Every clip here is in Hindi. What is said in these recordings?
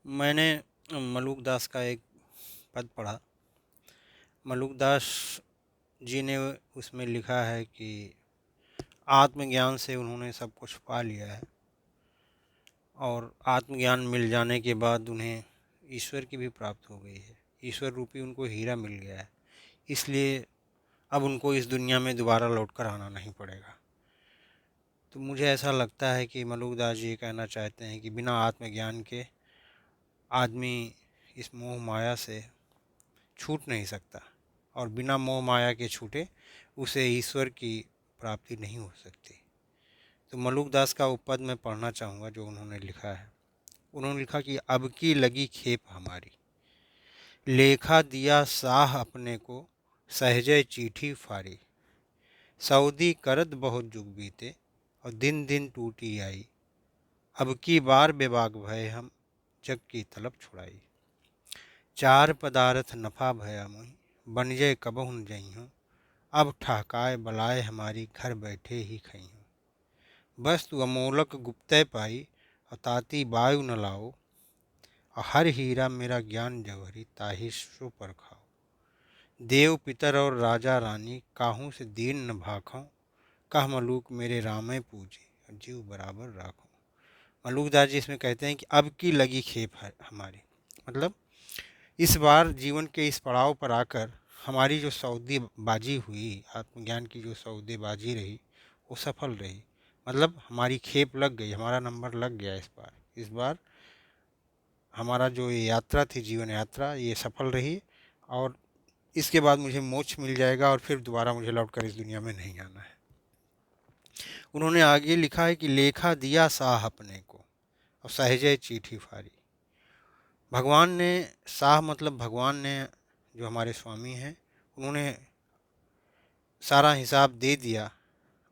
मैंने मलुकदास का एक पद पढ़ा। मलुकदास जी ने उसमें लिखा है कि आत्मज्ञान से उन्होंने सब कुछ पा लिया है और आत्मज्ञान मिल जाने के बाद उन्हें ईश्वर की भी प्राप्त हो गई है। ईश्वर रूपी उनको हीरा मिल गया है, इसलिए अब उनको इस दुनिया में दोबारा लौट कर आना नहीं पड़ेगा। तो मुझे ऐसा लगता है कि मलुकदास जी कहना चाहते हैं कि बिना आत्मज्ञान के आदमी इस मोह माया से छूट नहीं सकता और बिना मोह माया के छूटे उसे ईश्वर की प्राप्ति नहीं हो सकती। तो मलुकदास का वो पद मैं पढ़ना चाहूँगा जो उन्होंने लिखा है। उन्होंने लिखा कि अब की लगी खेप हमारी, लेखा दिया साह अपने को, सहजे चिट्ठी फाड़ी। सऊदी करत बहुत जुग बीते और दिन दिन टूटी आई। अब की बार बेबाक भय हम, जग की तलब छुड़ाई। चार पदार्थ नफा भया मोहि, बन जय कबहु न जइहूँ। अब ठहकाए बलाए हमारी, घर बैठे ही खइहूँ। वस्तु अमोलक गुप्ते पाई, और ताती वायु न लाओ। और हर हीरा मेरा ज्ञान जौहरी, ताहि सो परखाओ। देव पितर और राजा रानी, काहू से दीन न भाखों। कह मलूक मेरे रामे पूजे, और जीव बराबर राखो। मलूकदास जी इसमें कहते हैं कि अब की लगी खेप है हमारी, मतलब इस बार जीवन के इस पड़ाव पर आकर हमारी जो सौदेबाजी हुई, आत्मज्ञान की जो सौदेबाजी रही, वो सफल रही। मतलब हमारी खेप लग गई, हमारा नंबर लग गया इस बार हमारा जो ये यात्रा थी, जीवन यात्रा, ये सफल रही और इसके बाद मुझे मोक्ष मिल जाएगा और फिर दोबारा मुझे लौटकर इस दुनिया में नहीं आना है। उन्होंने आगे लिखा है कि लेखा दिया साह अपने को और सहजे चिट्ठी फाड़ी। भगवान ने, साह मतलब भगवान ने, जो हमारे स्वामी हैं, उन्होंने सारा हिसाब दे दिया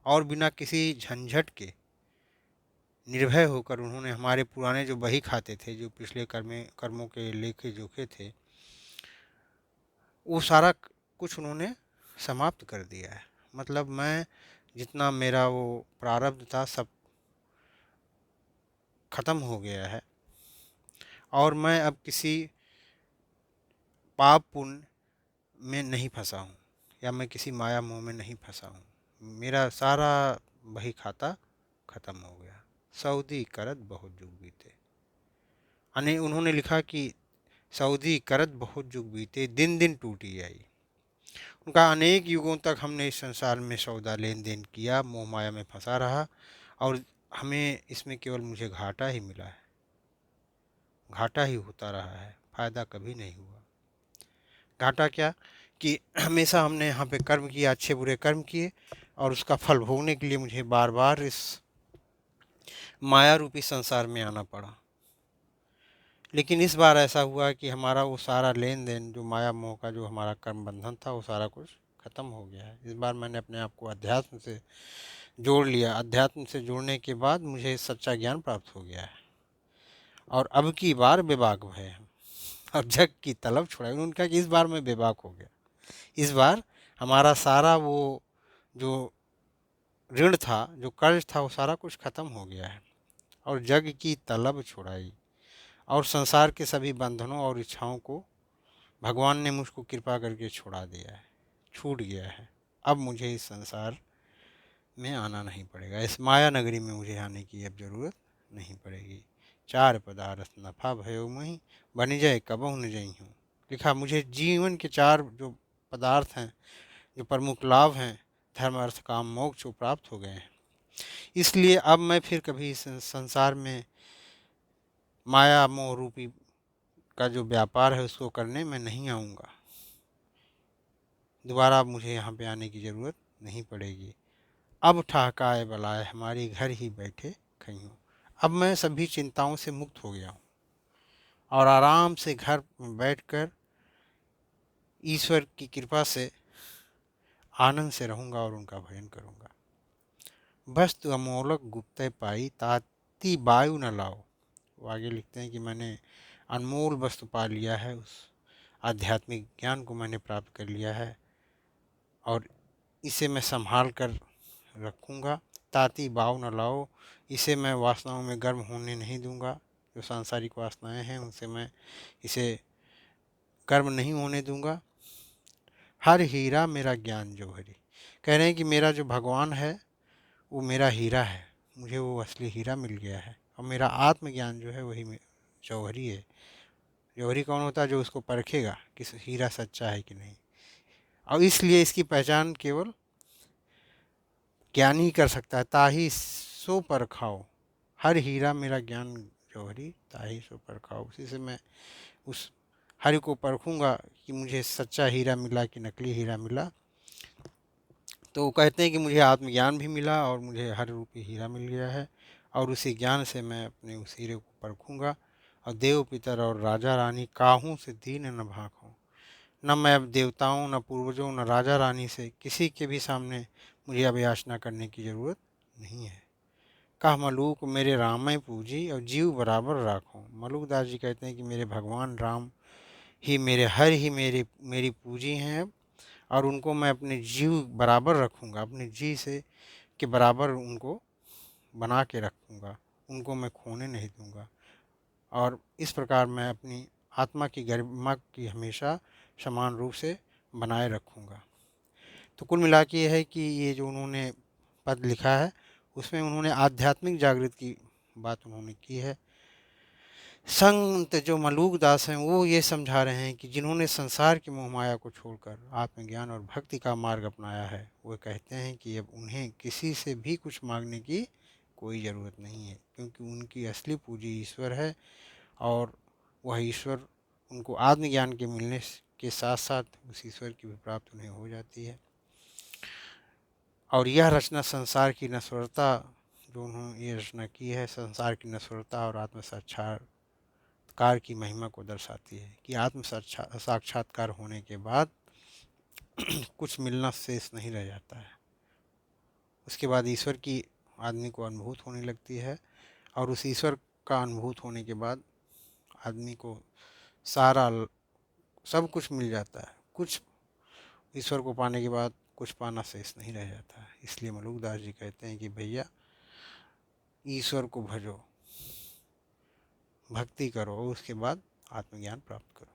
और बिना किसी झंझट के निर्भय होकर उन्होंने हमारे पुराने जो बही खाते थे, जो पिछले कर्मों के लेखे जोखे थे, वो सारा कुछ उन्होंने समाप्त कर दिया है। मतलब मैं जितना मेरा वो प्रारब्ध था सब खत्म हो गया है और मैं अब किसी पाप पुण्य में नहीं फंसा हूँ या मैं किसी माया मोह में नहीं फंसा हूँ। मेरा सारा बही खाता खत्म हो गया। सऊदी करत बहुत जुग बीते, यानी उन्होंने लिखा कि सऊदी करत बहुत जुग बीते, दिन दिन टूटी आई। उनका अनेक युगों तक हमने इस संसार में सौदा लेन देन किया, मोह माया में फंसा रहा और हमें इसमें केवल मुझे घाटा ही मिला है, घाटा ही होता रहा है, फ़ायदा कभी नहीं हुआ। घाटा क्या कि हमेशा हमने यहाँ पे कर्म किया, अच्छे बुरे कर्म किए और उसका फल भोगने के लिए मुझे बार बार इस माया रूपी संसार में आना पड़ा। लेकिन इस बार ऐसा हुआ कि हमारा वो सारा लेन देन, जो माया मोह का जो हमारा कर्म बंधन था, वो सारा कुछ ख़त्म हो गया है। इस बार मैंने अपने आप को अध्यात्म से जोड़ लिया। अध्यात्म से जुड़ने के बाद मुझे सच्चा ज्ञान प्राप्त हो गया है और अब की बार बेबाक भय हम, और जग की तलब छुड़ाई। उनका कि इस बार मैं बेबाक हो गया, इस बार हमारा सारा वो जो ऋण था, जो कर्ज था, वो सारा कुछ खत्म हो गया है और जग की तलब छुड़ाई और संसार के सभी बंधनों और इच्छाओं को भगवान ने मुझको कृपा करके छुड़ा दिया है, छूट गया है। अब मुझे इस संसार में आना नहीं पड़ेगा, इस माया नगरी में मुझे आने की अब ज़रूरत नहीं पड़ेगी। चार पदार्थ नफा भयो मोहि, बन जाए कबहु न जइहूँ। लिखा मुझे जीवन के चार जो पदार्थ हैं, जो प्रमुख लाभ हैं, धर्म अर्थ काम मोक्ष, वो प्राप्त हो गए हैं। इसलिए अब मैं फिर कभी इस संसार में माया मोह रूपी का जो व्यापार है उसको करने में नहीं आऊँगा। दोबारा अब मुझे यहाँ पे आने की ज़रूरत नहीं पड़ेगी। अब ठहकाए बलाए हमारी, घर ही बैठे खइहूँ। अब मैं सभी चिंताओं से मुक्त हो गया हूँ और आराम से घर में बैठकर ईश्वर की कृपा से आनंद से रहूँगा और उनका भजन करूँगा। वस्तु अमोलक गुप्ते पाई, ताती वायु न लाओ। वो आगे लिखते हैं कि मैंने अनमोल वस्तु पा लिया है, उस आध्यात्मिक ज्ञान को मैंने प्राप्त कर लिया है और इसे मैं संभाल कर रखूँगा। ताती भाव न लाओ, इसे मैं वासनाओं में गर्म होने नहीं दूँगा। जो सांसारिक वासनाएं हैं उनसे मैं इसे कर्म नहीं होने दूंगा। हर हीरा मेरा ज्ञान जौहरी, कह रहे हैं कि मेरा जो भगवान है वो मेरा हीरा है, मुझे वो असली हीरा मिल गया है, और मेरा आत्मज्ञान जो है वही जौहरी है। जौहरी कौन होता है? जो उसको परखेगा कि हीरा सच्चा है कि नहीं। और इसलिए इसकी पहचान केवल ज्ञान ही कर सकता है। ताही सो परखाओ, हर हीरा मेरा ज्ञान जौहरी, ताही सो परखाओ। उसी से मैं उस हरि को परखूंगा कि मुझे सच्चा हीरा मिला कि नकली हीरा मिला। तो वो कहते हैं कि मुझे आत्मज्ञान भी मिला और मुझे हर रूपी हीरा मिल गया है, और उसी ज्ञान से मैं अपने उस हीरे को परखूंगा। और देव पितर और राजा रानी काहूँ से दीन न भाखूँ, न मैं अब देवताओं, न पूर्वजों, न राजा रानी से किसी के भी सामने मुझे अब याचना करने की ज़रूरत नहीं है। कह मलूक मेरे रामय पूजी और जीव बराबर राखो। मलुकदास जी कहते हैं कि मेरे भगवान राम ही मेरे हर ही मेरी पूजी हैं, और उनको मैं अपने जीव बराबर रखूँगा, अपने जी से के बराबर उनको बना के रखूँगा, उनको मैं खोने नहीं दूँगा। और इस प्रकार मैं अपनी आत्मा की गरिमा की हमेशा समान रूप से बनाए रखूँगा। तो कुल मिला के ये है कि ये जो उन्होंने पद लिखा है उसमें उन्होंने आध्यात्मिक जागृति की बात उन्होंने की है। संत जो मलूक दास हैं वो ये समझा रहे हैं कि जिन्होंने संसार की मोह माया को छोड़कर आत्मज्ञान और भक्ति का मार्ग अपनाया है, वो कहते हैं कि अब उन्हें किसी से भी कुछ मांगने की कोई ज़रूरत नहीं है, क्योंकि उनकी असली पूंजी ईश्वर है, और वह ईश्वर उनको आत्मज्ञान के मिलने के साथ साथ उस ईश्वर की भी प्राप्ति उन्हें हो जाती है। और यह रचना संसार की नश्वरता, जो उन्होंने ये रचना की है, संसार की नश्वरता और आत्म साक्षात्कार की महिमा को दर्शाती है कि आत्म साक्षात्कार होने के बाद कुछ मिलना शेष नहीं रह जाता है। उसके बाद ईश्वर की आदमी को अनुभूत होने लगती है, और उस ईश्वर का अनुभूत होने के बाद आदमी को सारा सब कुछ मिल जाता है। कुछ ईश्वर को पाने के बाद कुछ पाना शेष नहीं रह जाता है। इसलिए मलुकदास जी कहते हैं कि भैया ईश्वर को भजो, भक्ति करो, उसके बाद आत्मज्ञान प्राप्त करो।